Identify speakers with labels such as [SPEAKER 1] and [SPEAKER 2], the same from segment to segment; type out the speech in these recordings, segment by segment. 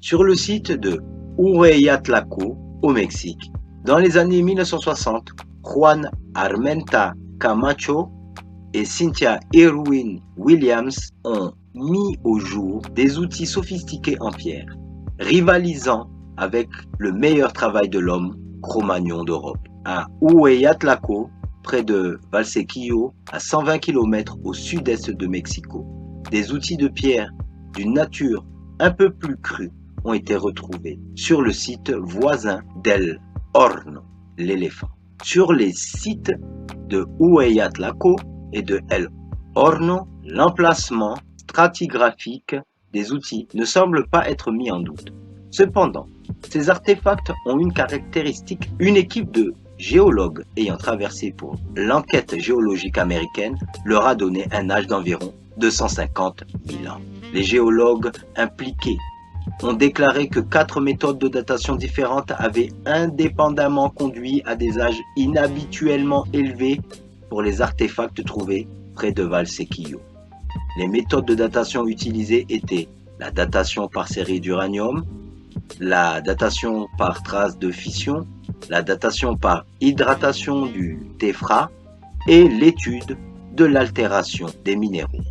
[SPEAKER 1] sur le site de Hueyatlaco au Mexique. Dans les années 1960, Juan Armenta Camacho et Cynthia Irwin Williams ont mis au jour des outils sophistiqués en pierre, rivalisant avec le meilleur travail de l'homme Cro-Magnon d'Europe. À Hueyatlaco, près de Valsequillo, à 120 km au sud-est de Mexico, des outils de pierre d'une nature un peu plus crue ont été retrouvés sur le site voisin d'El Horno, l'éléphant. Sur les sites de Hueyatlaco et de El Horno, l'emplacement stratigraphique des outils ne semble pas être mis en doute. Cependant, ces artefacts ont une caractéristique. Une équipe de géologues ayant traversé pour l'enquête géologique américaine leur a donné un âge d'environ 250 000 ans. Les géologues impliqués ont déclaré que 4 méthodes de datation différentes avaient indépendamment conduit à des âges inhabituellement élevés pour les artefacts trouvés près de Valsequillo. Les méthodes de datation utilisées étaient la datation par série d'uranium, la datation par trace de fission, la datation par hydratation du téphra et l'étude de l'altération des minéraux.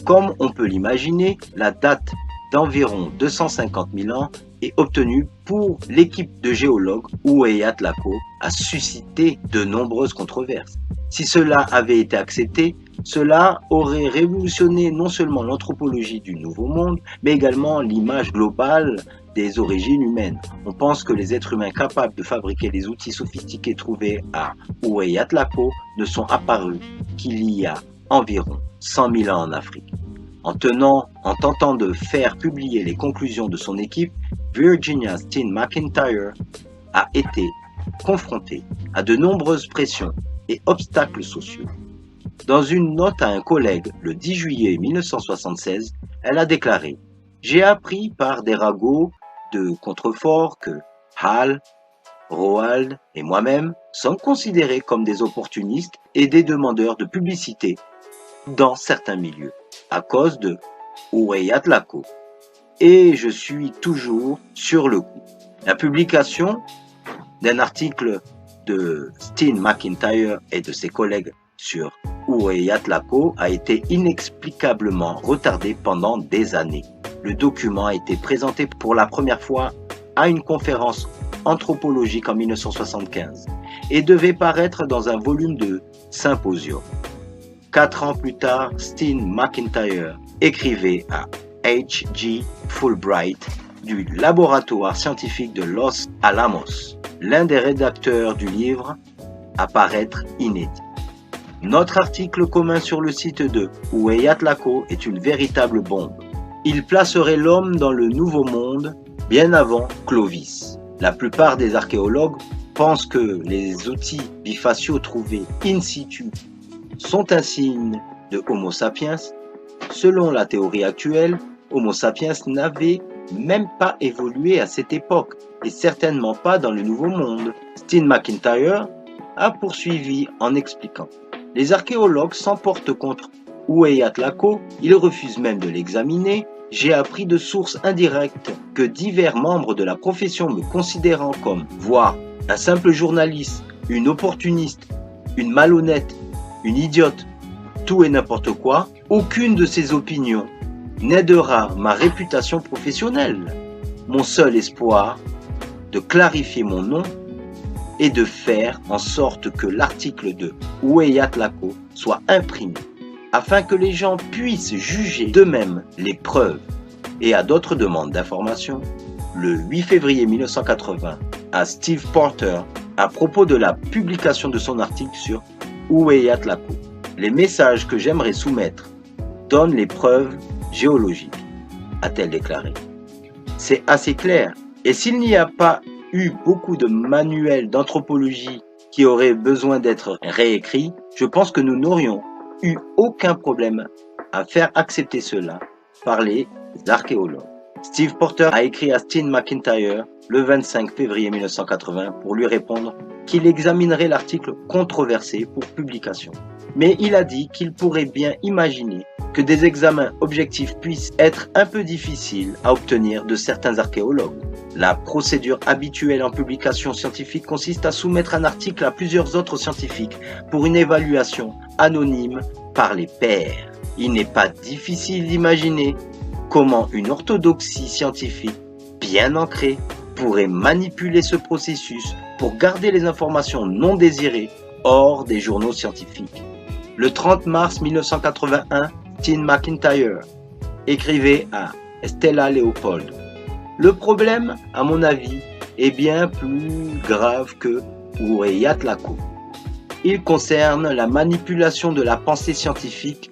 [SPEAKER 1] Comme on peut l'imaginer, la date d'environ 250 000 ans est obtenue pour l'équipe de géologues Hueyatlaco a suscité de nombreuses controverses. Si cela avait été accepté, cela aurait révolutionné non seulement l'anthropologie du Nouveau Monde, mais également l'image globale des origines humaines. On pense que les êtres humains capables de fabriquer les outils sophistiqués trouvés à Hueyatlaco ne sont apparus qu'il y a environ 100 000 ans en Afrique. En tentant de faire publier les conclusions de son équipe, Virginia Steen McIntyre a été confrontée à de nombreuses pressions et obstacles sociaux. Dans une note à un collègue le 10 juillet 1976, elle a déclaré « J'ai appris par des ragots de contreforts que Hal, Roald et moi-même sommes considérés comme des opportunistes et des demandeurs de publicité dans certains milieux, à cause de Hueyatlaco. Et je suis toujours sur le coup. » La publication d'un article de Steen McIntyre et de ses collègues sur Hueyatlaco a été inexplicablement retardée pendant des années. Le document a été présenté pour la première fois à une conférence anthropologique en 1975 et devait paraître dans un volume de symposium. 4 ans plus tard, Steen McIntyre écrivait à H.G. Fulbright du laboratoire scientifique de Los Alamos, l'un des rédacteurs du livre à paraître inédit. Notre article commun sur le site de Hueyatlaco est une véritable bombe. Il placerait l'homme dans le Nouveau Monde bien avant Clovis. La plupart des archéologues pensent que les outils bifaciaux trouvés in situ sont un signe de Homo sapiens. Selon la théorie actuelle, Homo sapiens n'avait même pas évolué à cette époque et certainement pas dans le Nouveau Monde. Steen McIntyre a poursuivi en expliquant. Les archéologues s'emportent contre Hueyatlaco, ils refusent même de l'examiner. J'ai appris de sources indirectes que divers membres de la profession me considérant comme, voire un simple journaliste, une opportuniste, une malhonnête, une idiote, tout et n'importe quoi, aucune de ces opinions n'aidera ma réputation professionnelle. Mon seul espoir de clarifier mon nom est de faire en sorte que l'article de Hueyatlaco soit imprimé afin que les gens puissent juger d'eux-mêmes les preuves. Et à d'autres demandes d'informations, le 8 février 1980, à Steve Porter à propos de la publication de son article sur Hueyatlaco. Les messages que j'aimerais soumettre donnent les preuves géologiques, a-t-elle déclaré. C'est assez clair. Et s'il n'y a pas eu beaucoup de manuels d'anthropologie qui auraient besoin d'être réécrits, je pense que nous n'aurions eu aucun problème à faire accepter cela par les archéologues. Steve Porter a écrit à Steen McIntyre le 25 février 1980 pour lui répondre qu'il examinerait l'article controversé pour publication. mais il a dit qu'il pourrait bien imaginer que des examens objectifs puissent être un peu difficiles à obtenir de certains archéologues. La procédure habituelle en publication scientifique consiste à soumettre un article à plusieurs autres scientifiques pour une évaluation anonyme par les pairs. Il n'est pas difficile d'imaginer comment une orthodoxie scientifique bien ancrée pourrait manipuler ce processus pour garder les informations non désirées hors des journaux scientifiques. Le 30 mars 1981, Tim McIntyre écrivait à Stella Leopold: « Le problème, à mon avis, est bien plus grave que Uriatlako. Il concerne la manipulation de la pensée scientifique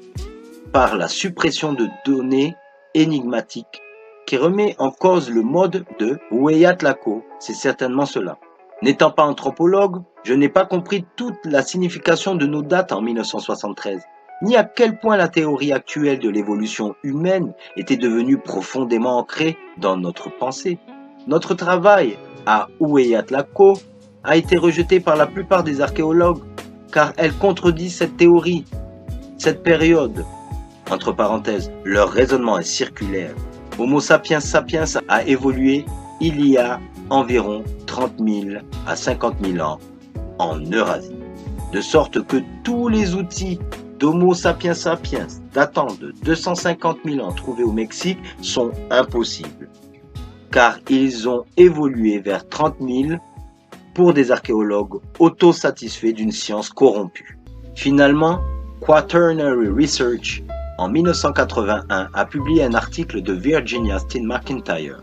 [SPEAKER 1] par la suppression de données énigmatiques qui remet en cause le mode de Uriatlako. C'est certainement cela. N'étant pas anthropologue, je n'ai pas compris toute la signification de nos dates en 1973, ni à quel point la théorie actuelle de l'évolution humaine était devenue profondément ancrée dans notre pensée. Notre travail à Uriatlako a été rejeté par la plupart des archéologues car elle contredit cette théorie. Cette période, entre parenthèses, leur raisonnement est circulaire. Homo sapiens sapiens a évolué il y a environ 30 000 à 50 000 ans en Eurasie, de sorte que tous les outils d'Homo sapiens sapiens datant de 250 000 ans trouvés au Mexique sont impossibles, car ils ont évolué vers 30 000 pour des archéologues autosatisfaits d'une science corrompue. Finalement, Quaternary Research en 1981 a publié un article de Virginia Steen McIntyre,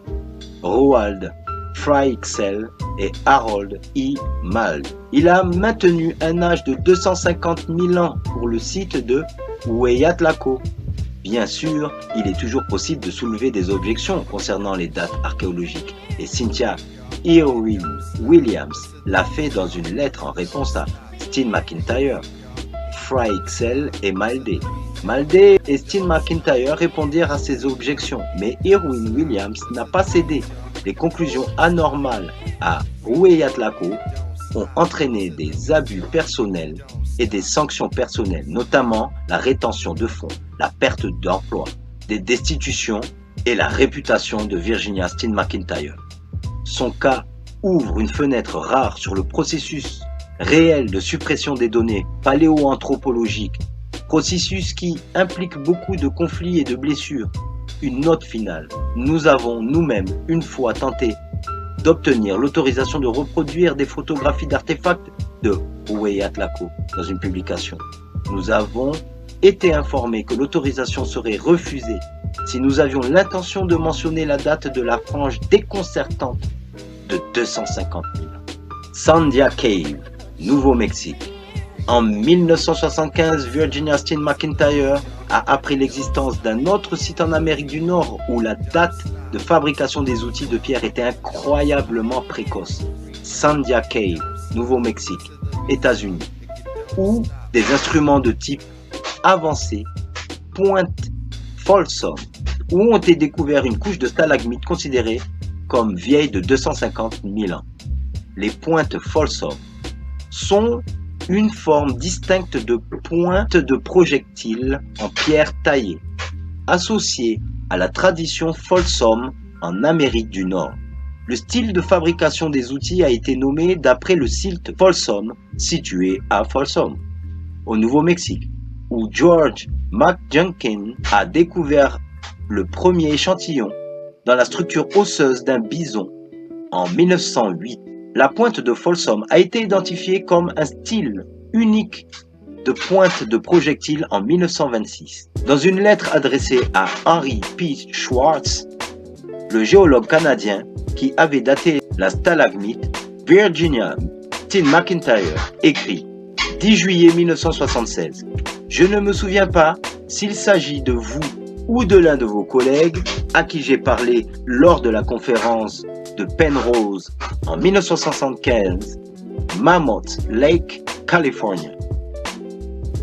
[SPEAKER 1] Roald Fryxell et Harold E. Mald. Il a maintenu un âge de 250 000 ans pour le site de Uriatlako. Bien sûr, il est toujours possible de soulever des objections concernant les dates archéologiques et Cynthia Irwin Williams l'a fait dans une lettre en réponse à Steen McIntyre, Fryxell et Maldé. Maldé et Steen McIntyre répondirent à ces objections, mais Irwin Williams n'a pas cédé. Les conclusions anormales à Uriatlako ont entraîné des abus personnels et des sanctions personnelles, notamment la rétention de fonds, la perte d'emploi, des destitutions et la réputation de Virginia Steen McIntyre. Son cas ouvre une fenêtre rare sur le processus réel de suppression des données paléoanthropologiques, processus qui implique beaucoup de conflits et de blessures. Une note finale. Nous avons nous-mêmes une fois tenté d'obtenir l'autorisation de reproduire des photographies d'artefacts de Uriatlako dans une publication. Nous avons été informés que l'autorisation serait refusée si nous avions l'intention de mentionner la date de la frange déconcertante de 250 000 ans. Sandia Cave, Nouveau-Mexique. En 1975, Virginia Steen McIntyre a appris l'existence d'un autre site en Amérique du Nord où la date de fabrication des outils de pierre était incroyablement précoce. Sandia Cave, Nouveau-Mexique, États-Unis, où des instruments de type avancé pointent Folsom, où ont été découverts une couche de stalagmites considérée comme vieille de 250 000 ans. Les pointes Folsom sont une forme distincte de pointe de projectile en pierre taillée, associée à la tradition Folsom en Amérique du Nord. Le style de fabrication des outils a été nommé d'après le site Folsom situé à Folsom, au Nouveau-Mexique, où George McJunkin a découvert le premier échantillon dans la structure osseuse d'un bison en 1908. La pointe de Folsom a été identifiée comme un style unique de pointe de projectile en 1926. Dans une lettre adressée à Henry P. Schwartz, le géologue canadien qui avait daté la stalagmite, Virginia Steen McIntyre écrit « 10 juillet 1976. Je ne me souviens pas s'il s'agit de vous ou de l'un de vos collègues à qui j'ai parlé lors de la conférence de Penrose en 1975, Mammoth Lake, California.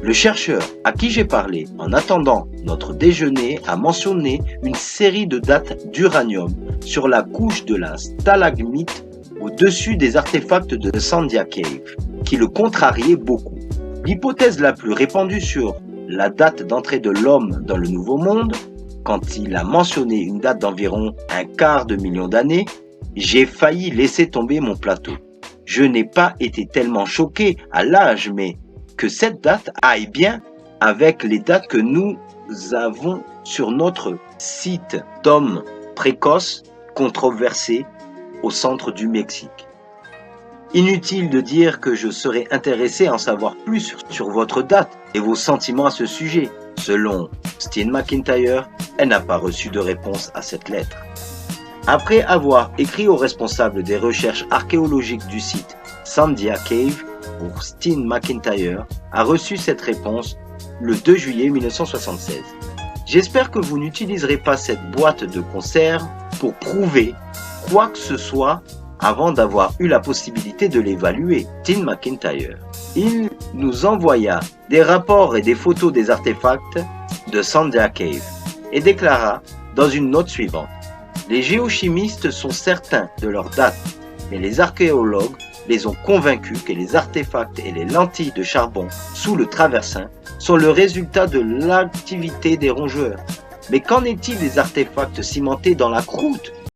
[SPEAKER 1] Le chercheur à qui j'ai parlé en attendant notre déjeuner a mentionné une série de dates d'uranium sur la couche de la stalagmite au-dessus des artefacts de Sandia Cave, qui le contrariaient beaucoup. L'hypothèse la plus répandue sur la date d'entrée de l'homme dans le Nouveau Monde, quand il a mentionné une date d'environ 250 000 d'années, j'ai failli laisser tomber mon plateau. Je n'ai pas été tellement choqué à l'âge, mais que cette date aille bien avec les dates que nous avons sur notre site d'hommes précoces controversés au centre du Mexique. Inutile de dire que je serais intéressé à en savoir plus sur votre date et vos sentiments à ce sujet. Selon Steve McIntyre, elle n'a pas reçu de réponse à cette lettre. Après avoir écrit au responsable des recherches archéologiques du site Sandia Cave, pour Steve McIntyre a reçu cette réponse le 2 juillet 1976. J'espère que vous n'utiliserez pas cette boîte de conserve pour prouver quoi que ce soit avant d'avoir eu la possibilité de l'évaluer. Steve McIntyre. Il nous envoya des rapports et des photos des artefacts de Sandia Cave et déclara dans une note suivante: les géochimistes sont certains de leur date, mais les archéologues les ont convaincus que les artefacts et les lentilles de charbon sous le traversin sont le résultat de l'activité des rongeurs. Mais qu'en est-il des artefacts cimentés dans la croûte